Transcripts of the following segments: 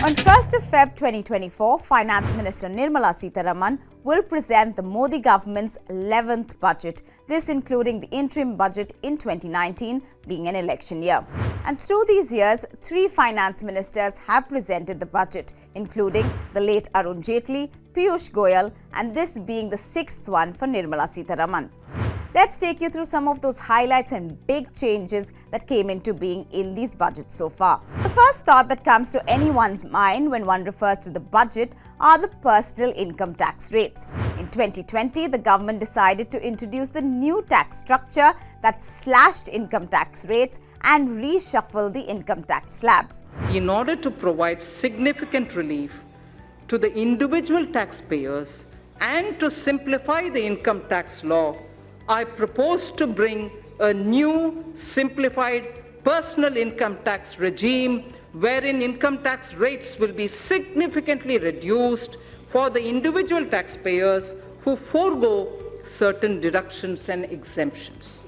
On 1st of Feb 2024, Finance Minister Nirmala Sitharaman will present the Modi government's 11th budget, this including the interim budget in 2019 being an election year. And through these years, 3 finance ministers have presented the budget, including the late Arun Jaitley, Piyush Goyal, and this being the 6th one for Nirmala Sitharaman. Let's take you through some of those highlights and big changes that came into being in these budgets so far. The first thought that comes to anyone's mind when one refers to the budget are the personal income tax rates. In 2020, the government decided to introduce the new tax structure that slashed income tax rates and reshuffle the income tax slabs. In order to provide significant relief to the individual taxpayers and to simplify the income tax law, I propose to bring a new simplified personal income tax regime wherein income tax rates will be significantly reduced for the individual taxpayers who forego certain deductions and exemptions.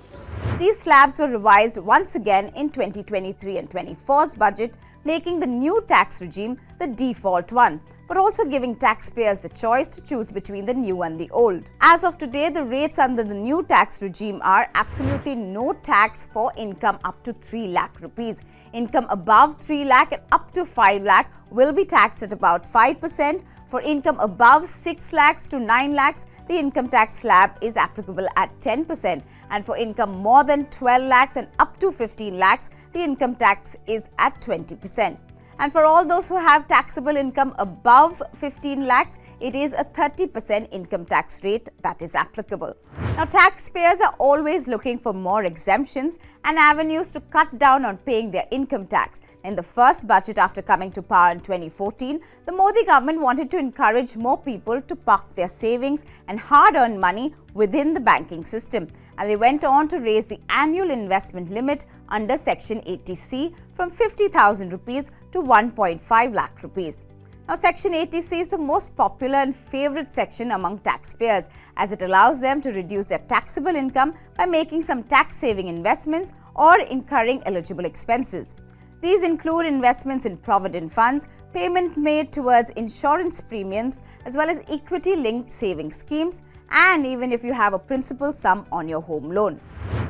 These slabs were revised once again in 2023 and 24's budget, making the new tax regime the default one, but also giving taxpayers the choice to choose between the new and the old. As of today, the rates under the new tax regime are absolutely no tax for income up to 3 lakh rupees. Income above 3 lakh and up to 5 lakh will be taxed at about 5%. For income above 6 lakhs to 9 lakhs, the income tax slab is applicable at 10%. And for income more than 12 lakhs and up to 15 lakhs, the income tax is at 20%. And for all those who have taxable income above 15 lakhs, it is a 30% income tax rate that is applicable. Now, taxpayers are always looking for more exemptions and avenues to cut down on paying their income tax. In the first budget after coming to power in 2014, the Modi government wanted to encourage more people to park their savings and hard-earned money within the banking system. And they went on to raise the annual investment limit under Section 80C from 50,000 rupees to 1.5 lakh rupees. Now, Section 80C is the most popular and favorite section among taxpayers as it allows them to reduce their taxable income by making some tax-saving investments or incurring eligible expenses. These include investments in provident funds, payment made towards insurance premiums, as well as equity-linked saving schemes, and even if you have a principal sum on your home loan.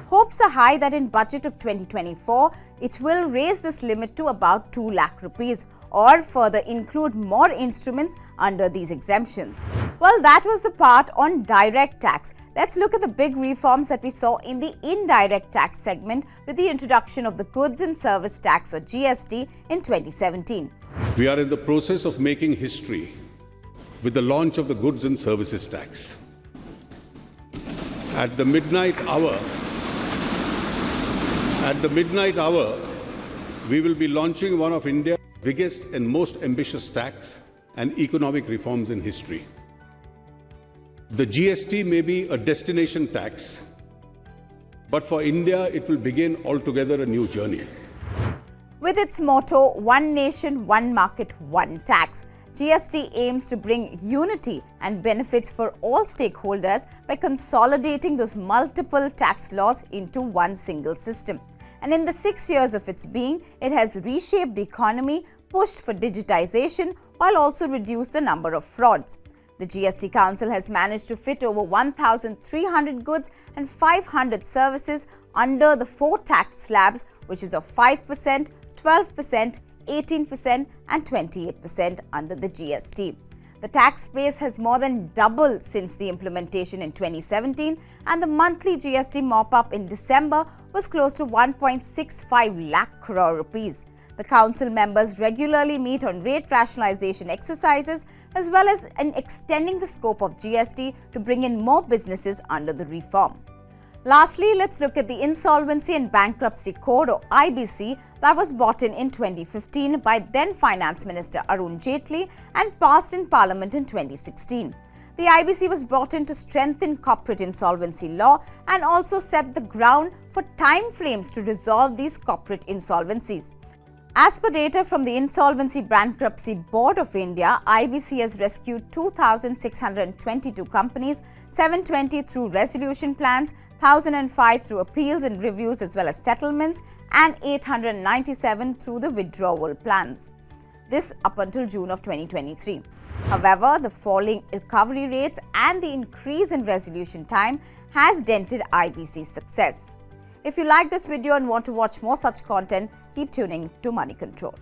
Hopes are high that in budget of 2024, it will raise this limit to about 2 lakh rupees or further include more instruments under these exemptions. Well, that was the part on direct tax. Let's look at the big reforms that we saw in the indirect tax segment with the introduction of the Goods and Service Tax or GST in 2017. We are in the process of making history with the launch of the Goods and Services Tax. At the midnight hour, we will be launching one of India's biggest and most ambitious tax and economic reforms in history. The GST may be a destination tax, but for India, it will begin altogether a new journey. With its motto, One Nation, One Market, One Tax, GST aims to bring unity and benefits for all stakeholders by consolidating those multiple tax laws into one single system. And in the 6 years of its being, it has reshaped the economy, pushed for digitization, while also reduced the number of frauds. The GST Council has managed to fit over 1,300 goods and 500 services under the 4 tax slabs, which is of 5%, 12%, 18% and 28% under the GST. The tax base has more than doubled since the implementation in 2017, and the monthly GST mop-up in December was close to 1.65 lakh crore rupees. The council members regularly meet on rate rationalization exercises as well as in extending the scope of GST to bring in more businesses under the reform. Lastly, let's look at the Insolvency and Bankruptcy Code or IBC that was brought in 2015 by then Finance Minister Arun Jaitley and passed in Parliament in 2016. The IBC was brought in to strengthen corporate insolvency law and also set the ground for time frames to resolve these corporate insolvencies. As per data from the Insolvency Bankruptcy Board of India, IBC has rescued 2,622 companies, 720 through resolution plans, 1,005 through appeals and reviews as well as settlements, and 897 through the withdrawal plans. this up until June of 2023. However, the falling recovery rates and the increase in resolution time has dented IBC's success. If you like this video and want to watch more such content, keep tuning to Money Control.